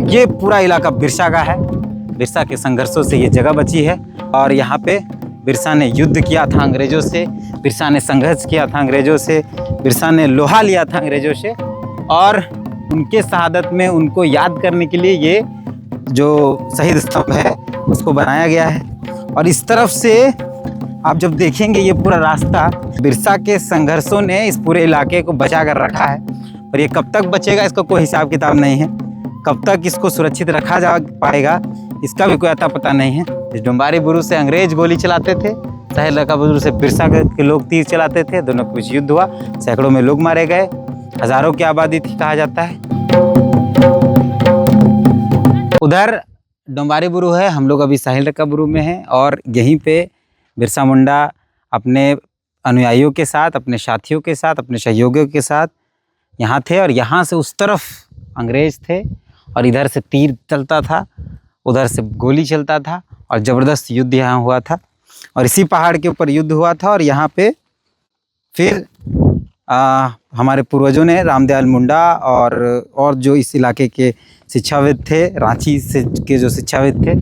ये पूरा इलाका बिरसा का है। बिरसा के संघर्षों से ये जगह बची है और यहाँ पे बिरसा ने युद्ध किया था अंग्रेज़ों से, बिरसा ने संघर्ष किया था अंग्रेज़ों से, बिरसा ने लोहा लिया था अंग्रेज़ों से और उनके शहादत में उनको याद करने के लिए ये जो शहीद स्तंभ है उसको बनाया गया है। और इस तरफ से आप जब देखेंगे ये पूरा रास्ता बिरसा के संघर्षों ने इस पूरे इलाके को बचा कर रखा है। और ये कब तक बचेगा इसका कोई हिसाब किताब नहीं है, कब तक इसको सुरक्षित रखा जा पाएगा इसका भी कोई अता पता नहीं है। इस डुम्बारी बुरुज से अंग्रेज गोली चलाते थे, साहिल रका बुरुज से बिरसा के लोग तीर चलाते थे, दोनों के बीच युद्ध हुआ, सैकड़ों में लोग मारे गए, हजारों की आबादी थी कहा जाता है। उधर डुम्बारी बुरु है, हम लोग अभी साहिल रका बुरु में हैं और यहीं पे बिरसा मुंडा अपने अनुयायियों के साथ, अपने साथियों के साथ, अपने सहयोगियों के साथ यहाँ थे। और यहाँ से उस तरफ अंग्रेज थे और इधर से तीर चलता था, उधर से गोली चलता था और ज़बरदस्त युद्ध यहाँ हुआ था। और इसी पहाड़ के ऊपर युद्ध हुआ था और यहाँ पे फिर हमारे पूर्वजों ने रामदयाल मुंडा और जो इस इलाके के शिक्षाविद थे, रांची से के जो शिक्षाविद थे,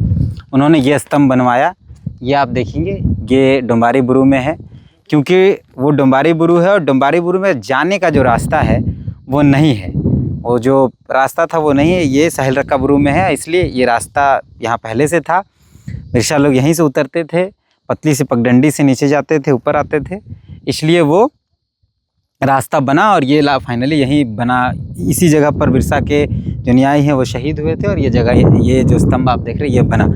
उन्होंने ये स्तंभ बनवाया। ये आप देखेंगे ये डुम्बारी बुरु में है, क्योंकि वो डुम्बारी बुरु है और डुम्बारी बुरु में जाने का जो रास्ता है वो नहीं है, वो जो रास्ता था वो नहीं है, ये साहिल रका बुरु में है। इसलिए ये रास्ता यहाँ पहले से था, बिरसा लोग यहीं से उतरते थे, पतली से पगडंडी से नीचे जाते थे, ऊपर आते थे, इसलिए वो रास्ता बना और ये फाइनली यहीं बना। इसी जगह पर बिरसा के जो न्यायी हैं वो शहीद हुए थे और ये जगह, ये जो स्तंभ आप देख रहे हैं ये बना।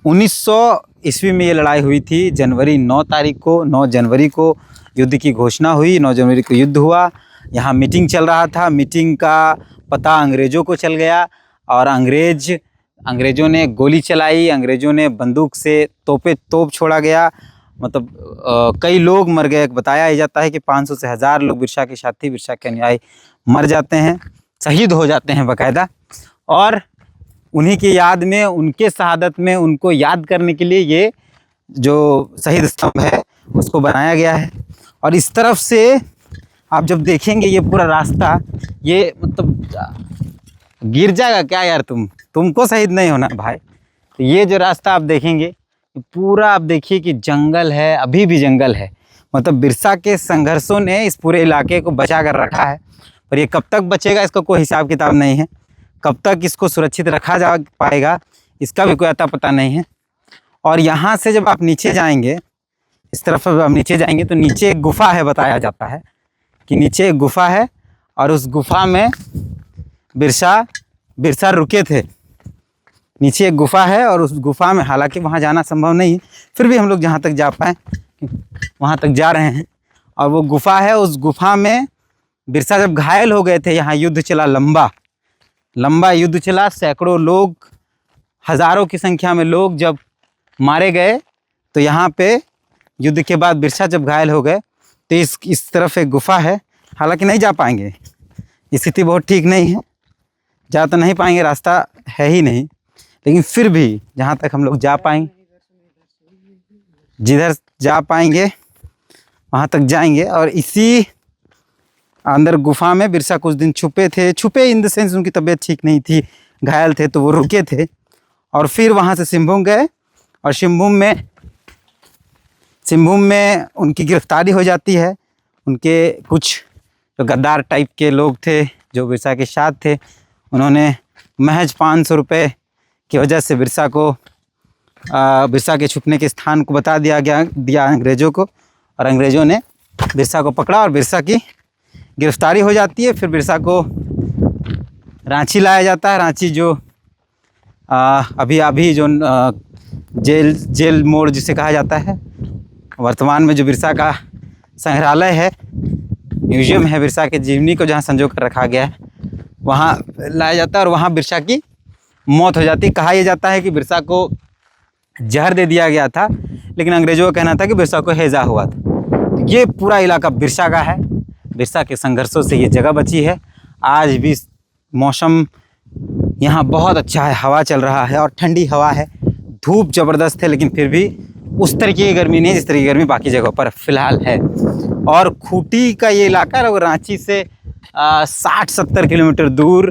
1900 ईस्वी में ये लड़ाई हुई थी। 9 जनवरी को युद्ध की घोषणा हुई, 9 जनवरी को युद्ध हुआ। यहाँ मीटिंग चल रहा था, मीटिंग का पता अंग्रेज़ों को चल गया और अंग्रेज़ों ने गोली चलाई, अंग्रेज़ों ने बंदूक से तोप छोड़ा गया, मतलब कई लोग मर गए। बताया जाता है कि 500 से 1000 लोग बिरसा के साथी, बिरसा के अनुयायी मर जाते हैं, शहीद हो जाते हैं बाकायदा। और उन्हीं की याद में, उनके शहादत में उनको याद करने के लिए ये जो शहीद स्तंभ है उसको बनाया गया है। और इस तरफ से आप जब देखेंगे ये पूरा रास्ता, ये मतलब गिर जाएगा क्या यार, तुमको शहीद नहीं होना भाई। तो ये जो रास्ता आप देखेंगे पूरा, आप देखिए कि जंगल है, अभी भी जंगल है। मतलब बिरसा के संघर्षों ने इस पूरे इलाके को बचा कर रखा है। पर ये कब तक बचेगा इसका कोई हिसाब किताब नहीं है, कब तक इसको सुरक्षित रखा जा पाएगा इसका भी कोई अता पता नहीं है। और यहाँ से जब आप नीचे जाएंगे, इस तरफ आप नीचे जाएंगे तो नीचे एक गुफा है, बताया जाता है कि नीचे एक गुफा है और उस गुफा में बिरसा रुके थे। नीचे एक गुफा है और उस गुफा में, हालांकि वहाँ जाना संभव नहीं, फिर भी हम लोग जहाँ तक जा पाएँ वहाँ तक जा रहे हैं। और वो गुफा है, उस गुफा में बिरसा जब घायल हो गए थे, यहाँ युद्ध चला, लंबा युद्ध चला, सैकड़ों लोग, हज़ारों की संख्या में लोग जब मारे गए, तो यहाँ पे युद्ध के बाद बिरसा जब घायल हो गए तो इस तरफ एक गुफा है। हालांकि नहीं जा पाएंगे, स्थिति बहुत ठीक नहीं है, जा तो नहीं पाएंगे, रास्ता है ही नहीं, लेकिन फिर भी जहाँ तक हम लोग जा पाएंगे, जिधर जा पाएंगे वहाँ तक जाएंगे। और इसी अंदर गुफा में बिरसा कुछ दिन छुपे इन द सेंस उनकी तबीयत ठीक नहीं थी, घायल थे तो वो रुके थे। और फिर वहाँ से सिंहभूम गए और सिंहभूम में उनकी गिरफ्तारी हो जाती है। उनके कुछ जो गद्दार टाइप के लोग थे जो बिरसा के साथ थे, उन्होंने महज 500 रुपये की वजह से बिरसा के छुपने के स्थान को बता दिया अंग्रेज़ों को, और अंग्रेज़ों ने बिरसा को पकड़ा और बिरसा की गिरफ्तारी हो जाती है। फिर बिरसा को रांची लाया जाता है। रांची जो अभी जो जेल मोड़ जिसे कहा जाता है, वर्तमान में जो बिरसा का संग्रहालय है, म्यूजियम है बिरसा के जीवनी को जहाँ संजो कर रखा गया है, वहाँ लाया जाता है और वहाँ बिरसा की मौत हो जाती है। कहा यह जाता है कि बिरसा को जहर दे दिया गया था, लेकिन अंग्रेज़ों का कहना था कि बिरसा को हैज़ा हुआ था। ये पूरा इलाका बिरसा का है, बिरसा के संघर्षों से ये जगह बची है। आज भी मौसम यहाँ बहुत अच्छा है, हवा चल रहा है और ठंडी हवा है, धूप ज़बरदस्त है, लेकिन फिर भी उस तरीके की गर्मी नहीं जिस तरह की गर्मी बाकी जगहों पर फ़िलहाल है। और खूंटी का ये इलाका है, रांची से 60-70 किलोमीटर दूर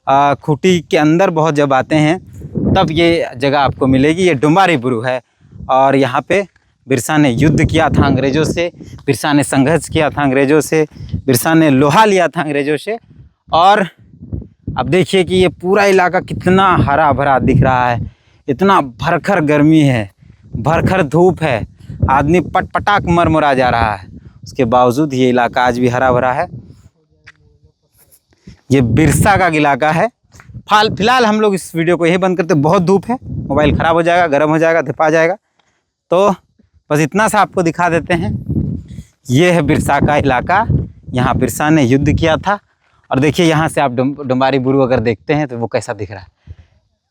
खूंटी के अंदर बहुत जब आते हैं तब ये जगह आपको मिलेगी। ये डुम्बारी बुरू है और यहाँ पे बिरसा ने युद्ध किया था अंग्रेज़ों से, बिरसा ने संघर्ष किया था अंग्रेज़ों से, बिरसा ने लोहा लिया था अंग्रेज़ों से। और अब देखिए कि ये पूरा इलाका कितना हरा भरा दिख रहा है, इतना भरखर गर्मी है, भरखर धूप है, आदमी पटपटाक मरमुरा जा रहा है, उसके बावजूद ये इलाका आज भी हरा भरा है। ये बिरसा का इलाका है। फिलहाल हम लोग इस वीडियो को यही बंद करते, बहुत धूप है, मोबाइल ख़राब हो जाएगा, गर्म हो जाएगा, धिपा जाएगा, तो बस इतना सा आपको दिखा देते हैं। ये है बिरसा का इलाका, यहाँ बिरसा ने युद्ध किया था। और देखिए यहाँ से आप डुम्बारी बुरू अगर देखते हैं तो वो कैसा दिख रहा है,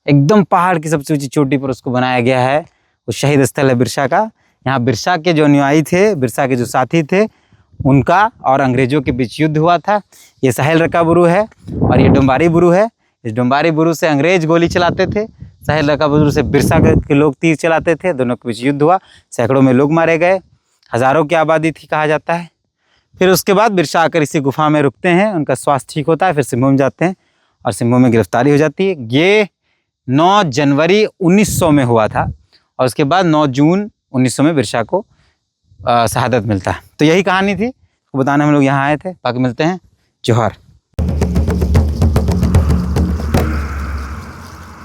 एकदम पहाड़ की सबसे ऊंची चोटी पर उसको बनाया गया है। वो शहीद स्थल है बिरसा का। यहाँ बिरसा के जो अनुयायी थे, बिरसा के जो साथी थे, उनका और अंग्रेज़ों के बीच युद्ध हुआ था। ये साहिल रका बुरू है और ये डुम्बारी बुरू है। इस डुम्बारी बुरू से अंग्रेज़ गोली चलाते थे, साहिल रका बुरू से बिरसा के लोग तीर चलाते थे। दोनों के बीच युद्ध हुआ, सैकड़ों में लोग मारे गए, हज़ारों की आबादी थी कहा जाता है। फिर उसके बाद बिरसा आकर इसी गुफा में रुकते हैं, उनका स्वास्थ्य ठीक होता है, फिर सिंहभूम जाते हैं और सिंहभूम में गिरफ्तारी हो जाती है। ये 9 जनवरी 1900 में हुआ था और उसके बाद 9 जून 1900 में बिरसा को शहादत मिलता है। तो यही कहानी थी, बताने हम लोग यहाँ आए थे। बाकी मिलते हैं। जोहार।